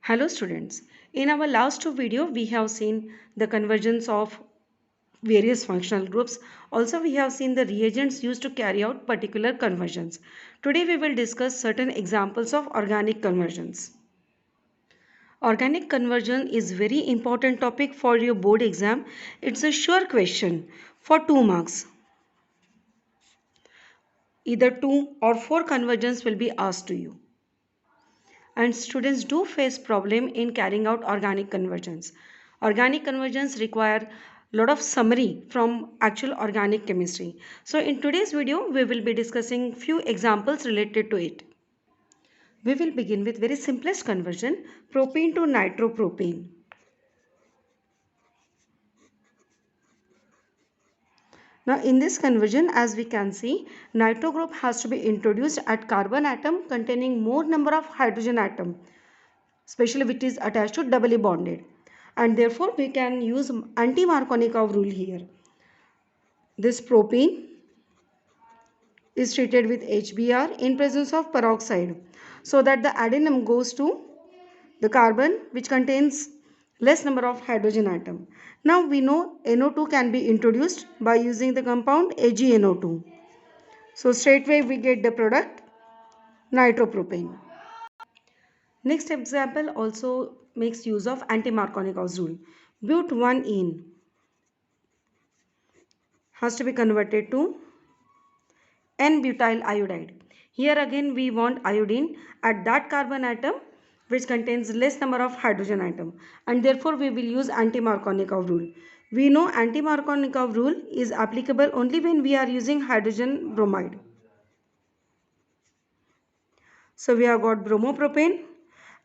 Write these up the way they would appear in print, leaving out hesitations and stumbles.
Hello students. In our last video we have seen the convergence of various functional groups. Also we have seen the reagents used to carry out particular conversions. Today we will discuss certain examples of organic conversions. Organic conversion is very important topic for your board exam. It's a sure question for 2 marks. Either 2 or 4 conversions will be asked to you. And students do face problem in carrying out organic conversions. Organic conversions require a lot of summary from actual organic chemistry. So in today's video, we will be discussing few examples related to it. We will begin with very simplest conversion, propene to nitropropane. Now in this conversion, as we can see, nitro group has to be introduced at carbon atom containing more number of hydrogen atom, especially which is attached to doubly bonded, and therefore we can use anti-Markovnikov rule here. This propene is treated with HBr in presence of peroxide so that the adenine goes to the carbon which contains less number of hydrogen atom. Now we know NO2 can be introduced by using the compound AgNO2. So straightway we get the product nitropropane. Next example also makes use of anti-Markovnikov's rule. But1ene has to be converted to N-butyl iodide. Here again we want iodine at that carbon atom which contains less number of hydrogen atom, and therefore we will use anti-Markovnikov rule. We know anti-Markovnikov rule is applicable only when we are using hydrogen bromide. So we have got bromopropane,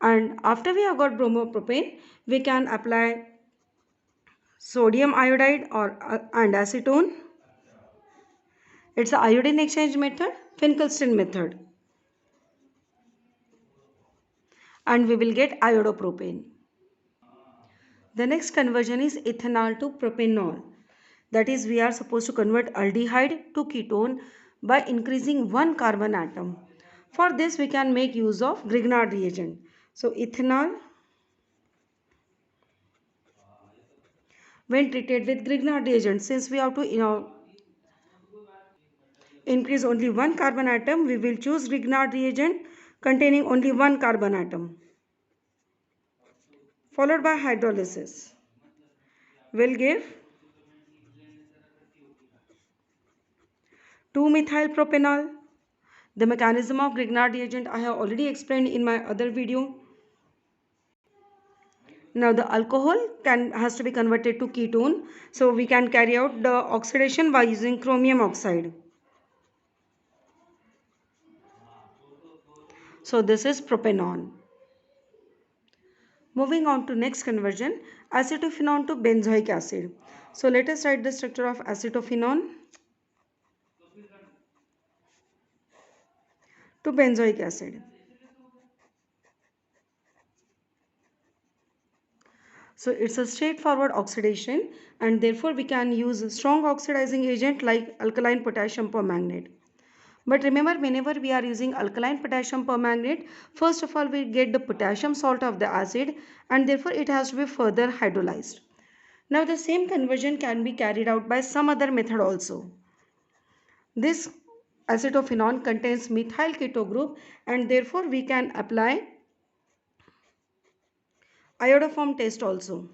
and after we have got bromopropane we can apply sodium iodide and acetone. It's a iodine exchange method, Finkelstein method, and we will get iodopropane. The next conversion is ethanol to propanol. That is, we are supposed to convert aldehyde to ketone by increasing one carbon atom. For this we can make use of Grignard reagent. So ethanol, when treated with Grignard reagent, since we have to increase only one carbon atom, we will choose Grignard reagent containing only one carbon atom, followed by hydrolysis will give 2-methyl propanol. The mechanism of Grignard reagent I have already explained in my other video. Now the alcohol has to be converted to ketone, so we can carry out the oxidation by using chromium oxide. So this is propanol. Moving on to next conversion, acetophenone to benzoic acid. So let us write the structure of acetophenone to benzoic acid. So it's a straightforward oxidation, and therefore we can use a strong oxidizing agent like alkaline potassium permanganate. But remember, whenever we are using alkaline potassium permanganate, first of all we get the potassium salt of the acid, and therefore it has to be further hydrolyzed. Now the same conversion can be carried out by some other method also. This acetophenone contains methyl keto group, and therefore we can apply iodoform test also.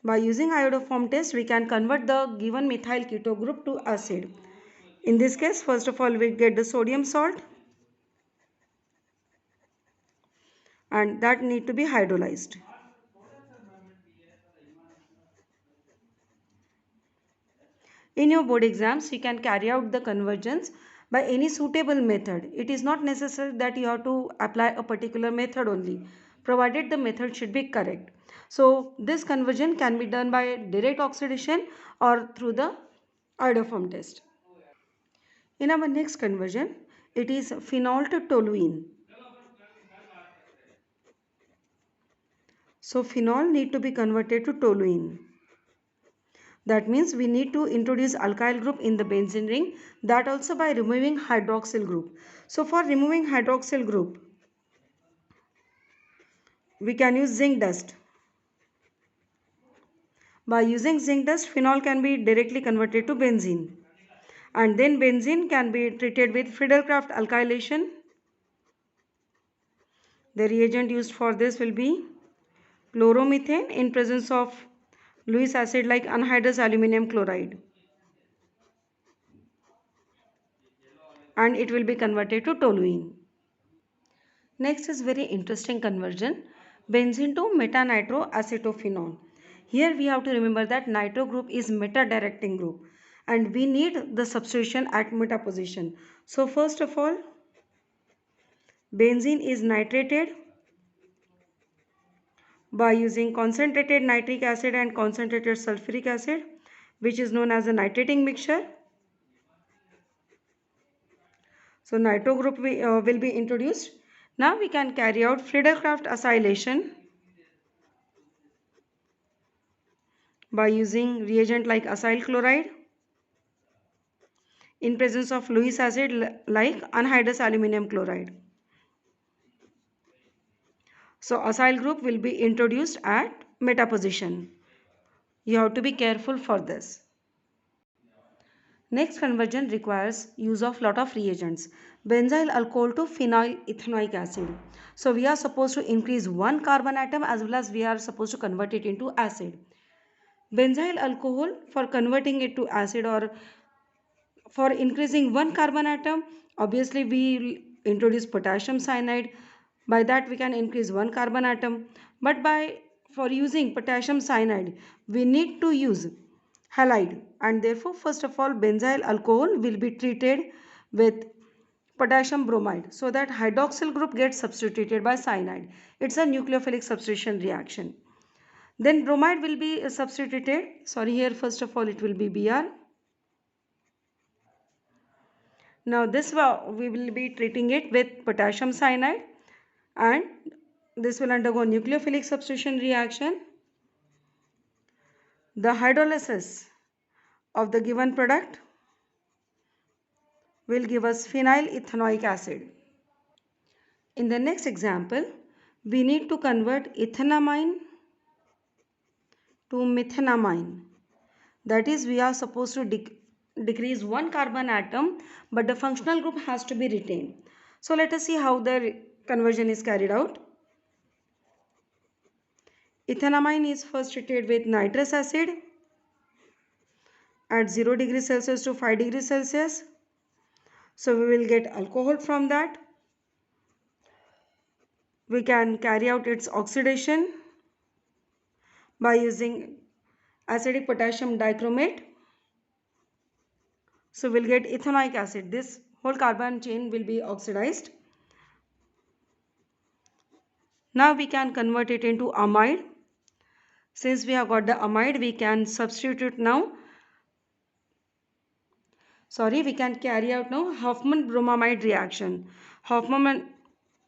By using iodoform test, we can convert the given methyl keto group to acid. In this case, first of all, we get the sodium salt, and that need to be hydrolyzed. In your board exams, you can carry out the conversions by any suitable method. It is not necessary that you have to apply a particular method only, provided the method should be correct. So this conversion can be done by direct oxidation or through the iodoform test. In our next conversion, it is phenol to toluene. So phenol need to be converted to toluene. That means we need to introduce alkyl group in the benzene ring, that also by removing hydroxyl group. So for removing hydroxyl group, we can use zinc dust. By using zinc dust, phenol can be directly converted to benzene. And then benzene can be treated with Friedel-Crafts alkylation. The reagent used for this will be chloromethane in presence of Lewis acid like anhydrous aluminum chloride. And it will be converted to toluene. Next is very interesting conversion, benzene to meta-nitroacetophenol. Here we have to remember that nitro group is meta-directing group and we need the substitution at meta position. So first of all, benzene is nitrated by using concentrated nitric acid and concentrated sulfuric acid, which is known as a nitrating mixture. So nitro group will be introduced. Now we can carry out Friedel-Crafts acylation by using reagent like acyl chloride in presence of Lewis acid like anhydrous aluminum chloride. So acyl group will be introduced at meta position. You have to be careful for this. Next conversion requires use of lot of reagents. Benzyl alcohol to phenyl ethanoic acid. So we are supposed to increase one carbon atom as well as we are supposed to convert it into acid. Benzyl alcohol, for converting it to acid or for increasing one carbon atom, obviously we introduce potassium cyanide. By that we can increase one carbon atom. But for using potassium cyanide, we need to use halide, and therefore first of all benzyl alcohol will be treated with potassium bromide so that hydroxyl group gets substituted by cyanide. It's a nucleophilic substitution reaction. Then bromide will be substituted. Sorry, here first of all it will be Br. Now this we will be treating it with potassium cyanide and this will undergo nucleophilic substitution reaction. The hydrolysis of the given product will give us phenyl ethanoic acid. In the next example, we need to convert ethanamine to methanamine. That is, we are supposed to decrease one carbon atom, but the functional group has to be retained. So let us see how the conversion is carried out. Ethanamine is first treated with nitrous acid at 0 degrees Celsius to 5 degrees Celsius. So we will get alcohol from that. We can carry out its oxidation by using acidic potassium dichromate. So we'll get ethanoic acid. This whole carbon chain will be oxidized. Now we can convert it into amide. Since we have got the amide, we can substitute now. We can carry out now Hofmann bromamide reaction. Hofmann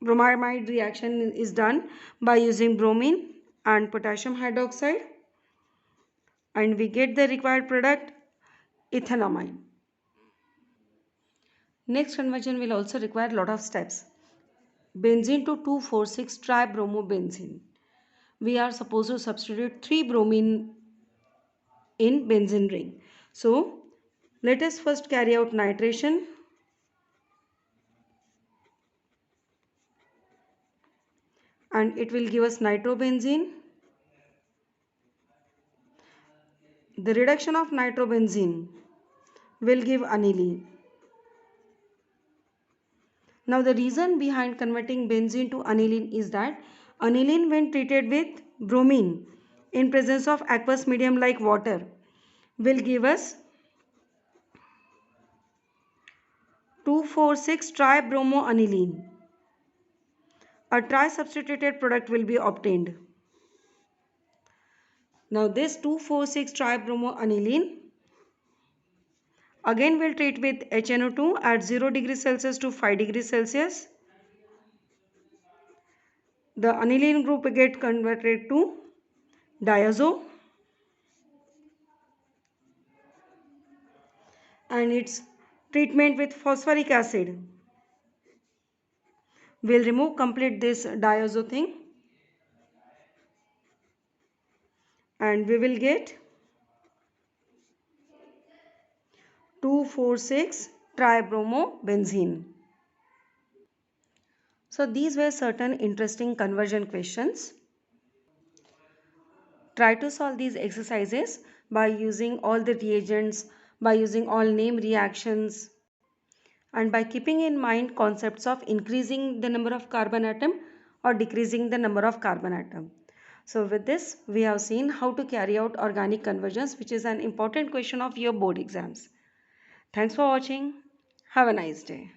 bromamide reaction is done by using bromine and potassium hydroxide, and we get the required product ethanamine. Next conversion will also require a lot of steps. Benzene to 2,4,6 tribromobenzene. We are supposed to substitute 3 bromine in benzene ring. So let us first carry out nitration. And it will give us nitrobenzene. The reduction of nitrobenzene will give aniline. Now the reason behind converting benzene to aniline is that aniline, when treated with bromine in presence of aqueous medium like water, will give us 2,4,6 tribromoaniline. A tri-substituted product will be obtained. Now this 2,4,6 tribromoaniline again will treat with HNO2 at 0 degrees Celsius to 5 degrees Celsius. The aniline group get converted to diazo. and its treatment with phosphoric acid will remove complete this diazo thing, and we will get 2,4,6 tribromobenzene. So these were certain interesting conversion questions. Try to solve these exercises by using all the reagents, by using all name reactions, and by keeping in mind concepts of increasing the number of carbon atom or decreasing the number of carbon atom. So with this, we have seen how to carry out organic conversions, which is an important question of your board exams. Thanks for watching. Have a nice day.